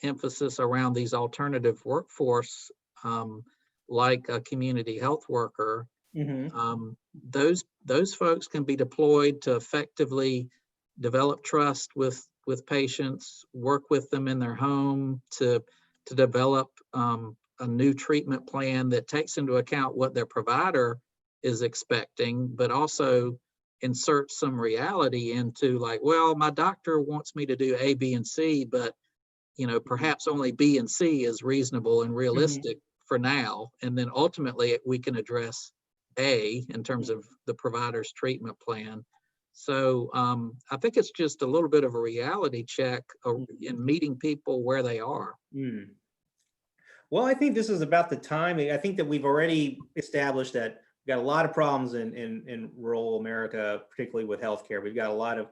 emphasis around these alternative workforce, like a community health worker, those folks can be deployed to effectively develop trust with patients, work with them in their home to develop a new treatment plan that takes into account what their provider is expecting, but also insert some reality into, like, well, my doctor wants me to do A, B, and C, but perhaps only B and C is reasonable and realistic for now. And then ultimately we can address A in terms of the provider's treatment plan. So I think it's just a little bit of a reality check in meeting people where they are. Mm. Well, I think this is about the time. I think that we've already established that we've got a lot of problems in rural America, particularly with healthcare. We've got a lot of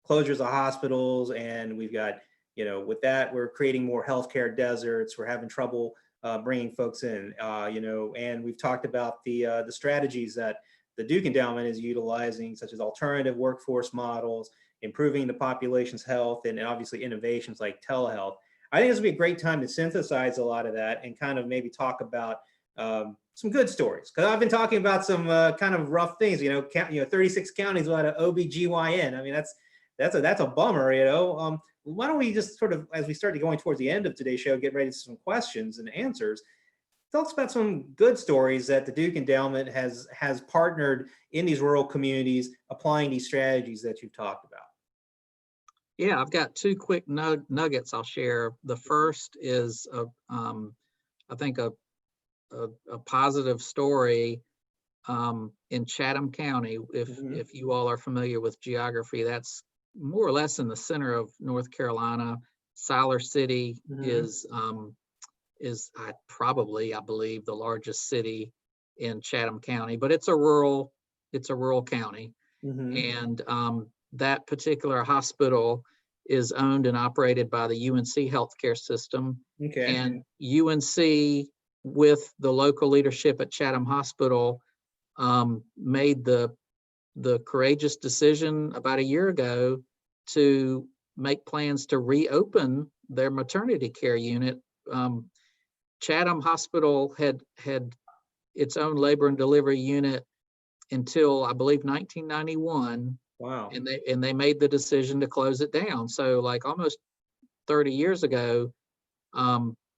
closures of hospitals, and we've got, with that, we're creating more healthcare deserts. We're having trouble bringing folks in, and we've talked about the strategies that the Duke Endowment is utilizing, such as alternative workforce models, improving the population's health, and obviously innovations like telehealth. I think this would be a great time to synthesize a lot of that and kind of maybe talk about some good stories. Because I've been talking about some kind of rough things, 36 counties without an OBGYN. I mean, that's a bummer, Why don't we just sort of, as we start going towards the end of today's show, get ready to some questions and answers. Tell us about some good stories that the Duke Endowment has partnered in these rural communities, applying these strategies that you've talked about. Yeah, I've got two quick nuggets I'll share. The first is, I think, a positive story in Chatham County. If you all are familiar with geography, that's more or less in the center of North Carolina. Siler City is I believe, the largest city in Chatham County, but it's a rural county. And that particular hospital is owned and operated by the UNC healthcare system. Okay. And UNC, with the local leadership at Chatham Hospital, made the courageous decision about a year ago to make plans to reopen their maternity care unit. Chatham Hospital had its own labor and delivery unit until, I believe, 1991. Wow. And they made the decision to close it down. So, like, almost 30 years ago,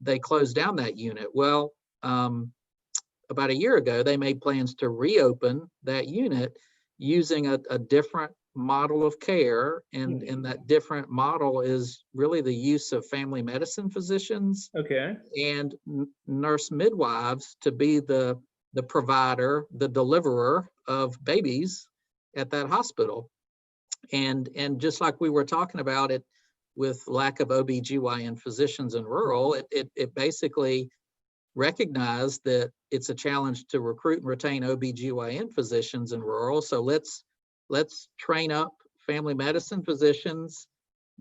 they closed down that unit. Well, about a year ago, they made plans to reopen that unit using a different model of care. And that different model is really the use of family medicine physicians and nurse midwives to be the provider, the deliverer of babies at that hospital. And just like we were talking about it with lack of OBGYN physicians in rural, it basically recognized that it's a challenge to recruit and retain OBGYN physicians in rural. So let's train up family medicine physicians,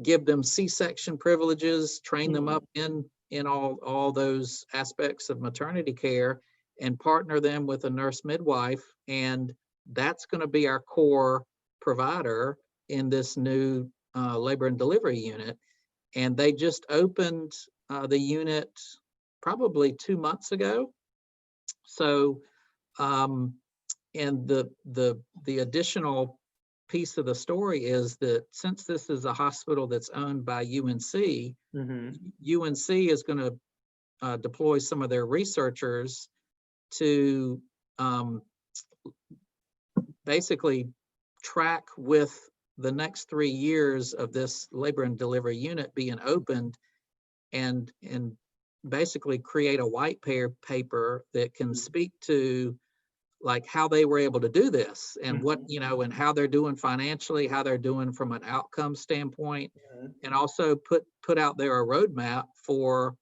give them C-section privileges, train them up in all those aspects of maternity care, and partner them with a nurse midwife. And that's going to be our core provider in this new labor and delivery unit. And they just opened the unit probably 2 months ago. So, and the additional piece of the story is that since this is a hospital that's owned by UNC, UNC is going to deploy some of their researchers to basically track with the next 3 years of this labor and delivery unit being opened, and basically create a white paper that can speak to, like, how they were able to do this, and what, and how they're doing financially, how they're doing from an outcome standpoint, and also put out there a roadmap for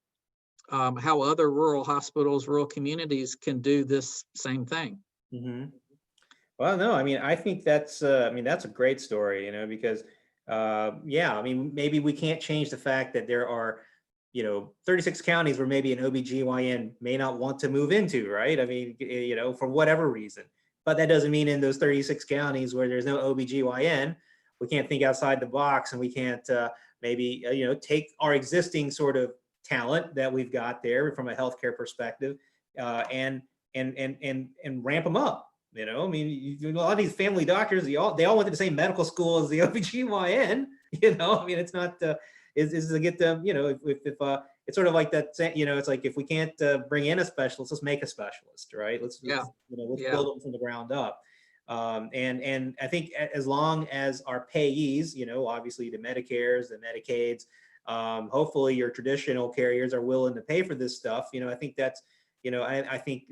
how other rural hospitals, rural communities can do this same thing. Well, no, I mean, I think that's a great story, because, maybe we can't change the fact that there are, 36 counties where maybe an OBGYN may not want to move into, right? I mean, for whatever reason. But that doesn't mean in those 36 counties where there's no OBGYN, we can't think outside the box, and we can't maybe, take our existing sort of talent that we've got there from a healthcare perspective and ramp them up. I mean, a lot of these family doctors, they all went to the same medical school as the OBGYN. I mean, it's not is to get them, it's sort of like that, it's like, if we can't bring in a specialist, let's make a specialist, right? Yeah. Let's Yeah. build them from the ground up. And I think as long as our payees, obviously the Medicares, the Medicaids, hopefully your traditional carriers are willing to pay for this stuff. I think that's, I think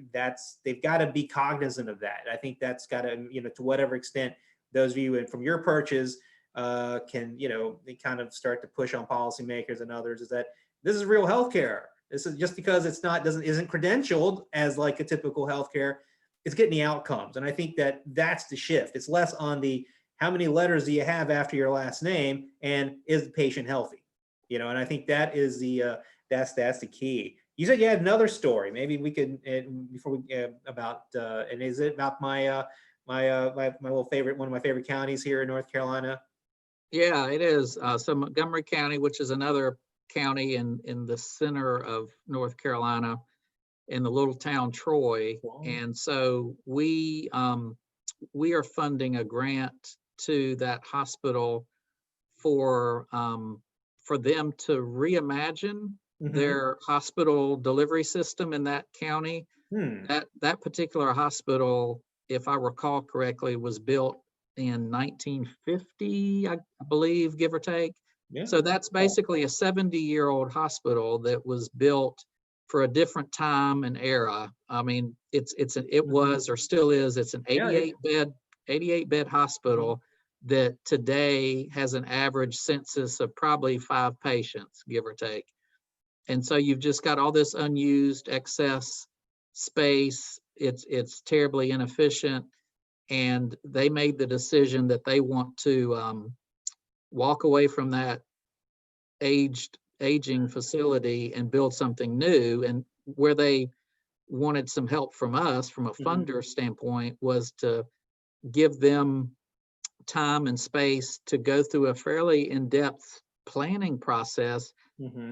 they've got to be cognizant of that. I think that's got to, to whatever extent those of you and from your perches can, they kind of start to push on policymakers and others, is that this is real healthcare. This is just because it's not, isn't credentialed as like a typical healthcare, it's getting the outcomes. And I think that's the shift. It's less on the, how many letters do you have after your last name, and is the patient healthy? And I think that is that's the key. You said you had another story. Maybe we could, before we, about, and is it about my little favorite, one of my favorite counties here in North Carolina? Yeah, it is. So Montgomery County, which is another county in the center of North Carolina, in the little town Troy. Wow. And so we are funding a grant to that hospital for them to reimagine their hospital delivery system in that county. That particular hospital, if I recall correctly, was built in 1950, I believe, give or take. Yeah. So that's basically a 70-year-old hospital that was built for a different time and era. I mean, it was, or still is, it's an 88 bed hospital that today has an average census of probably 5 patients, give or take. And so you've just got all this unused excess space. It's terribly inefficient. And they made the decision that they want to walk away from that aging facility and build something new. And where they wanted some help from us from a funder standpoint was to give them time and space to go through a fairly in-depth planning process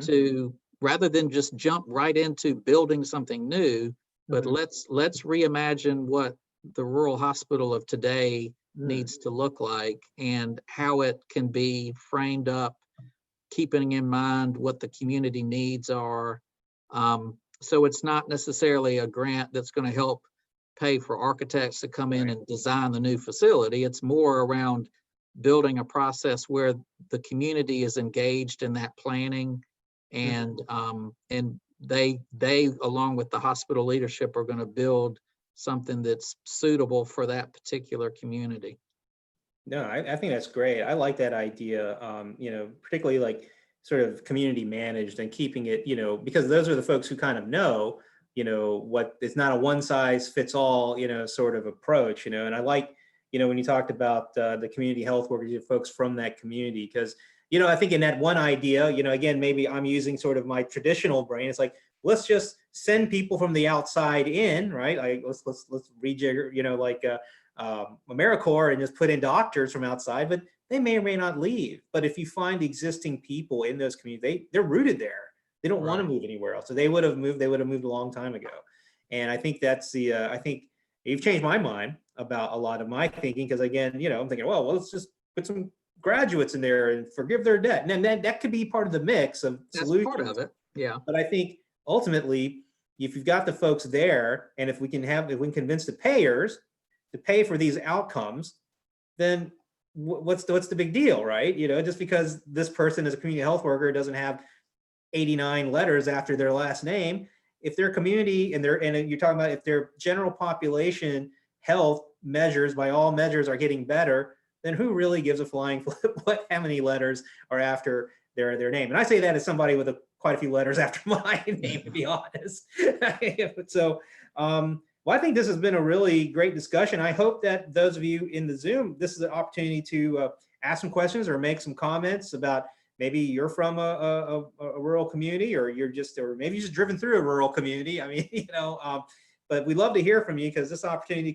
to, rather than just jump right into building something new, but let's reimagine what the rural hospital of today needs to look like and how it can be framed up, keeping in mind what the community needs are. So it's not necessarily a grant that's going to help pay for architects to come in and design the new facility. It's more around building a process where the community is engaged in that planning, and they along with the hospital leadership are going to build something that's suitable for that particular community. No, I think that's great. I like that idea, particularly like sort of community managed and keeping it, because those are the folks who kind of know, what, it's not a one size fits all, sort of approach, and I like, when you talked about the community health workers, folks from that community, because, I think in that one idea, again, maybe I'm using sort of my traditional brain. It's like, let's just send people from the outside in, right? Like let's rejigger, like AmeriCorps, and just put in doctors from outside, but they may or may not leave. But if you find existing people in those communities, they're rooted there. They don't want to move anywhere else. So they would have moved a long time ago. And I think that's I think you've changed my mind about a lot of my thinking, because again, I'm thinking, well, let's just put some graduates in there and forgive their debt. And then that could be part of the mix of solutions. That's part of it. Yeah. But I think ultimately, if you've got the folks there, and if we can convince the payers to pay for these outcomes, then what's the big deal, right? Just because this person is a community health worker doesn't have 89 letters after their last name, if their community and you're talking about if their general population health measures by all measures are getting better, then who really gives a flying flip how many letters are after their name? And I say that as somebody with quite a few letters after my name, to be honest. So, well, I think this has been a really great discussion. I hope that those of you in the Zoom, this is an opportunity to ask some questions or make some comments about maybe you're from a rural community, or maybe you're just driven through a rural community. I mean, but we'd love to hear from you, because this opportunity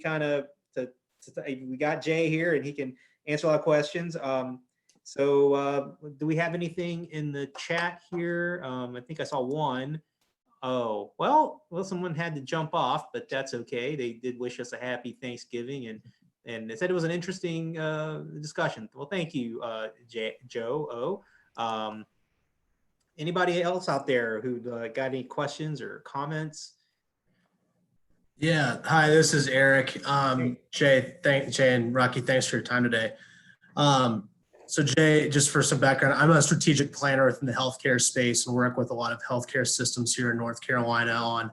we got Jay here and he can answer a lot of questions. So do we have anything in the chat here? I think I saw one. Oh, well, someone had to jump off, but that's okay. They did wish us a happy Thanksgiving, and they said it was an interesting discussion. Well, thank you, Joe O. Anybody else out there who got any questions or comments? Yeah, hi, this is Eric. Hey. Jay and Rocky, thanks for your time today. So Jay, just for some background, I'm a strategic planner within the healthcare space and work with a lot of healthcare systems here in North Carolina on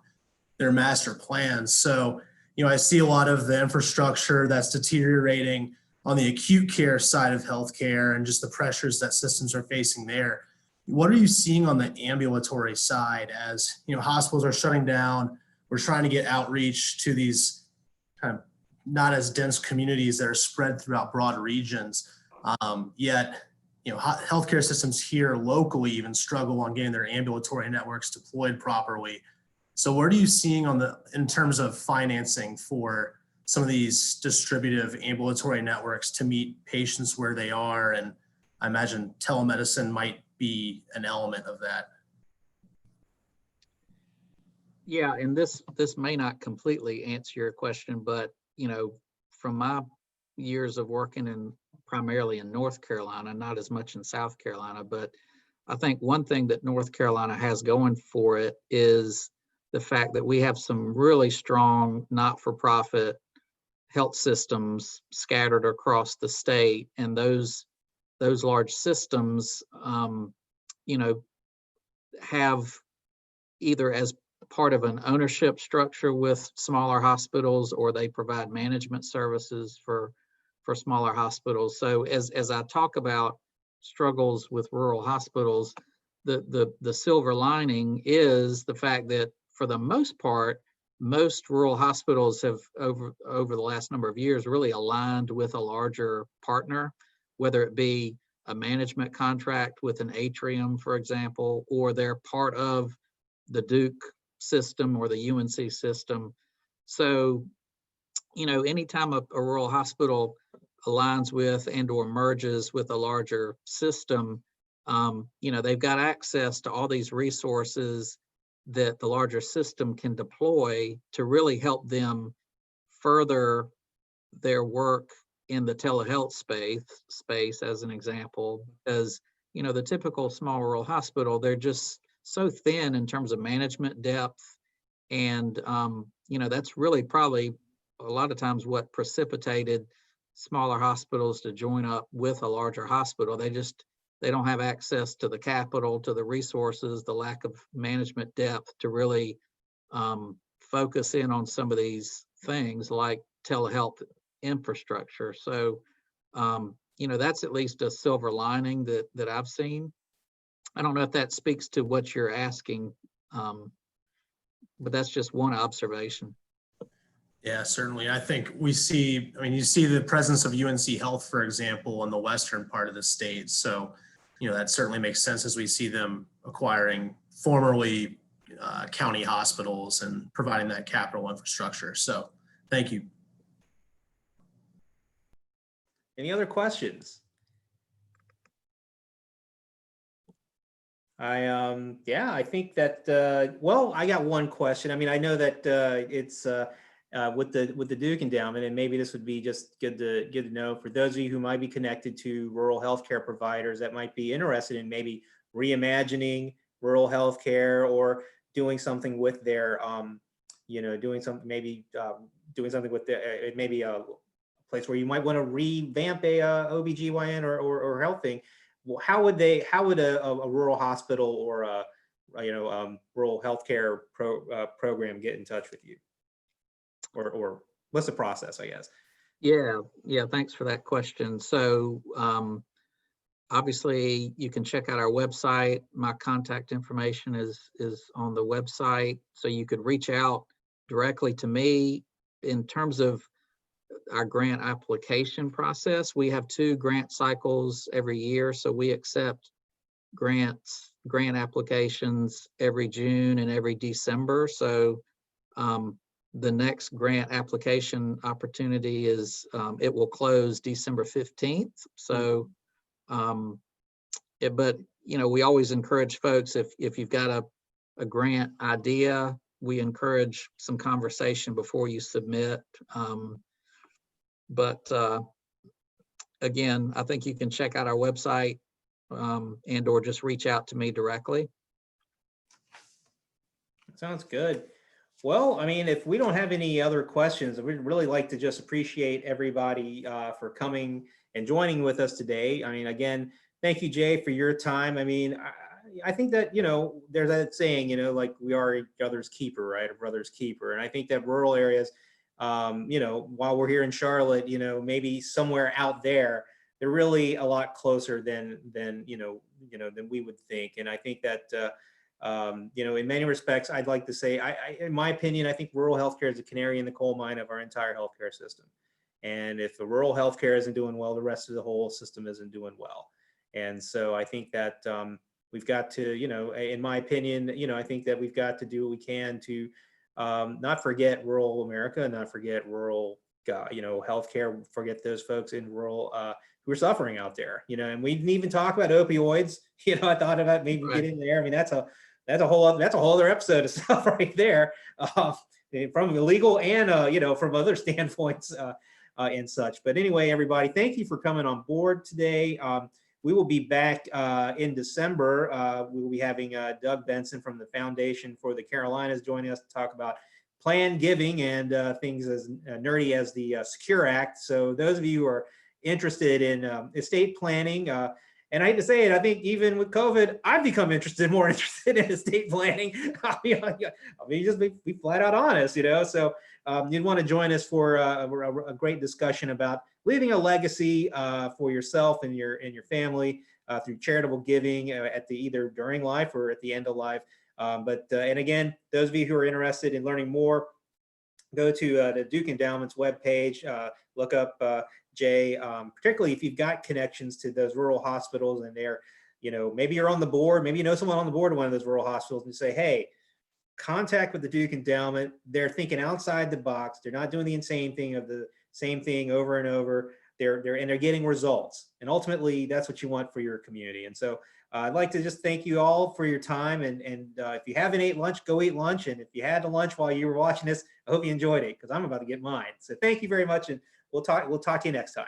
their master plans. So, I see a lot of the infrastructure that's deteriorating on the acute care side of healthcare and just the pressures that systems are facing there. What are you seeing on the ambulatory side as, hospitals are shutting down? We're trying to get outreach to these kind of not as dense communities that are spread throughout broad regions. Yet, healthcare systems here locally even struggle on getting their ambulatory networks deployed properly. So what are you seeing in terms of financing for some of these distributive ambulatory networks to meet patients where they are? And I imagine telemedicine might be an element of that. Yeah, and this may not completely answer your question, but from my years of working primarily in North Carolina, not as much in South Carolina, but I think one thing that North Carolina has going for it is the fact that we have some really strong not-for-profit health systems scattered across the state, and those large systems, have either as part of an ownership structure with smaller hospitals, or they provide management services for smaller hospitals. So as I talk about struggles with rural hospitals, the silver lining is the fact that for the most part, most rural hospitals have over the last number of years really aligned with a larger partner, whether it be a management contract with an atrium, for example, or they're part of the Duke system or the UNC system. So, anytime a rural hospital aligns with and or merges with a larger system, they've got access to all these resources that the larger system can deploy to really help them further their work in the telehealth space as an example, because the typical small rural hospital, they're just so thin in terms of management depth, and that's really probably a lot of times what precipitated smaller hospitals to join up with a larger hospital. They don't have access to the capital, to the resources, the lack of management depth to really focus in on some of these things like telehealth infrastructure. So, that's at least a silver lining that I've seen. I don't know if that speaks to what you're asking, but that's just one observation. Yeah, certainly. I think you see the presence of UNC Health, for example, in the western part of the state. So, that certainly makes sense as we see them acquiring formerly county hospitals and providing that capital infrastructure. So thank you. Any other questions? I think that well, I got one question. I mean, I know that it's with the Duke Endowment, and maybe this would be just good to know for those of you who might be connected to rural healthcare providers that might be interested in maybe reimagining rural healthcare or doing something with their doing something with maybe a place where you might want to revamp a OBGYN or health thing. Well, how would a rural hospital or a rural healthcare program get in touch with you, or what's the process, I guess? Yeah, thanks for that question. So obviously you can check out our website. My contact information is on the website, so you could reach out directly to me. In terms of our grant application process, we have 2 grant cycles every year, so we accept grant applications every June and every December. So the next grant application opportunity is it will close December 15th. So but we always encourage folks, if you've got a grant idea, we encourage some conversation before you submit. But again, I think you can check out our website and or just reach out to me directly. Sounds good. Well, I mean, if we don't have any other questions, we'd really like to just appreciate everybody for coming and joining with us today. I mean, again, thank you, Jay, for your time. I mean, I think that, you know, there's that saying, you know, like we are each other's keeper, right? A brother's keeper. And I think that rural areas, you know, while we're here in Charlotte, you know, maybe somewhere out there, they're really a lot closer than than we would think. And I think that, you know, in many respects, I'd like to say, in my opinion, I think rural healthcare is a canary in the coal mine of our entire healthcare system. And if the rural healthcare isn't doing well, the rest of the whole system isn't doing well. And so I think that we've got to, you know, in my opinion, you know, I think that we've got to do what we can to not forget rural America, not forget rural, you know, healthcare, forget those folks in rural who are suffering out there, you know. And we didn't even talk about opioids. You know, I thought about maybe Right. getting there. I mean, that's a whole other episode of stuff right there, from illegal and you know, from other standpoints and such. But anyway, everybody, thank you for coming on board today. We will be back in December. We will be having Doug Benson from the Foundation for the Carolinas joining us to talk about plan giving and things as nerdy as the Secure Act. So those of you who are interested in estate planning, and I hate to say it, I think even with COVID, I've become more interested in estate planning. I'll just be flat out honest, you know. So you'd want to join us for a great discussion about leaving a legacy for yourself and your family through charitable giving at the either during life or at the end of life. And again, those of you who are interested in learning more, go to the Duke Endowment's webpage, look up Jay, particularly if you've got connections to those rural hospitals and they're, you know, maybe you're on the board, maybe you know someone on the board of one of those rural hospitals, and say, hey, contact with the Duke Endowment. They're thinking outside the box. They're not doing the insane thing of the same thing over and over. They're getting results. And ultimately, that's what you want for your community. And so I'd like to just thank you all for your time. And if you haven't ate lunch, go eat lunch. And if you had a lunch while you were watching this, I hope you enjoyed it, because I'm about to get mine. So thank you very much. And we'll talk to you next time.